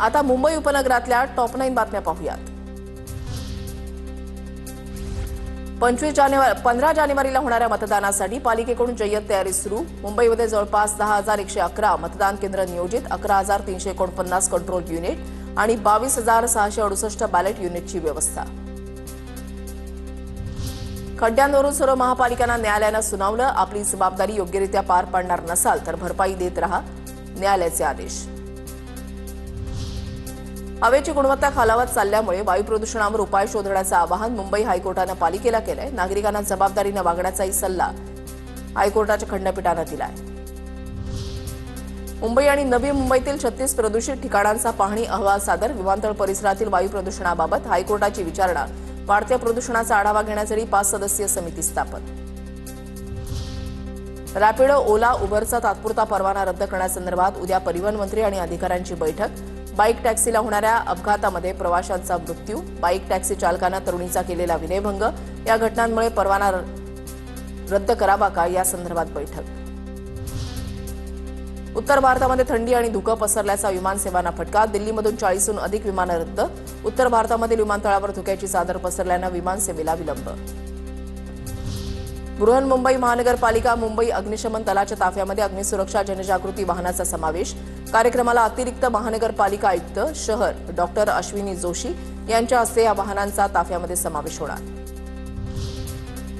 आता मुंबई उपनगरातल्या टॉप 9 बातम्या पाहूयात। 15 जानेवारीला होणाऱ्या मतदानासाठी पालिकेकडून जय्यत तयारी सुरू। मुंबईमध्ये जवळपास 10,111 मतदान केंद्र नियोजित, 11,349 कंट्रोल युनिट आणि 22,668 बॅलेट युनिटची व्यवस्था। खड्ड्यांवरून सर्व महापालिकांना न्यायालयानं सुनावलं। आपली जबाबदारी योग्यरित्या पार पाडणार नसाल तर भरपाई देत रहा, न्यायालयाचे आदेश। हवेची गुणवत्ता खालावत चालल्यामुळे वायू प्रदूषणावर उपाय शोधण्याचं आवाहन मुंबई हायकोर्टानं पालिकेला केलंय। नागरिकांना जबाबदारीनं वागण्याचाही सल्ला हायकोर्टाच्या खंडपीठानं दिलाय। मुंबई आणि नवी मुंबईतील 36 प्रदूषित ठिकाणांचा पाहणी अहवाल सादर। विमानतळ परिसरातील वायू प्रदूषणाबाबत हायकोर्टाची विचारणा। वाढत्या प्रदूषणाचा आढावा घेण्यासाठी 5 सदस्यीय समिती स्थापन। रॅपिडो, ओला, उबरचा तात्पुरता परवाना रद्द करण्यासंदर्भात उद्या परिवहन मंत्री आणि अधिकाऱ्यांची बैठक। बाईक टॅक्सीला होणाऱ्या अपघातामध्ये प्रवाशांचा मृत्यू, बाईक टॅक्सी चालकानं तरुणीचा केलेला विनयभंग या घटनांमुळे परवाना रद्द करावा का या संदर्भात बैठक। उत्तर भारतामध्ये थंडी आणि धुकं पसरल्याचा विमानसेवांना फटका। दिल्लीमधून 40हून अधिक विमानं रद्द। उत्तर भारतामधील विमानतळावर धुक्याची चादर पसरल्यानं विमानसेवेला विलंब। बृहन्मुंबई महानगरपालिका मुंबई अग्निशमन दलाच्या ताफ्यामध्ये अग्निसुरक्षा जनजागृती वाहनाचा समावेश। कार्यक्रमाला अतिरिक्त महानगरपालिका आयुक्त शहर डॉक्टर अश्विनी जोशी यांच्या हस्ते या वाहनांचा ताफ्यामध्ये समावेश होणार।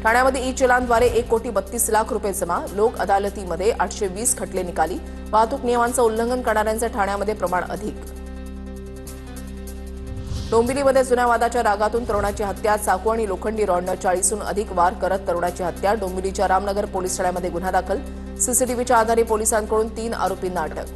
ठाण्यामध्ये ई चलानद्वारे 1,32,00,000 रुपये जमा। लोक अदालतीमध्ये 820 खटले निकाली। वाहतूक नियमांचं उल्लंघन करणाऱ्यांचे ठाण्यामध्ये प्रमाण अधिक। डोंबिवलीमध्ये जुन्या वादाच्या रागातून तरुणाची हत्या। चाकू आणि लोखंडी रॉडनं 40हून अधिक वार करत तरुणाची हत्या। डोंबिवलीच्या रामनगर पोलीस ठाण्यामध्ये गुन्हा दाखल। सीसीटीव्हीच्या आधारे पोलिसांकडून 3 आरोपींना अटक।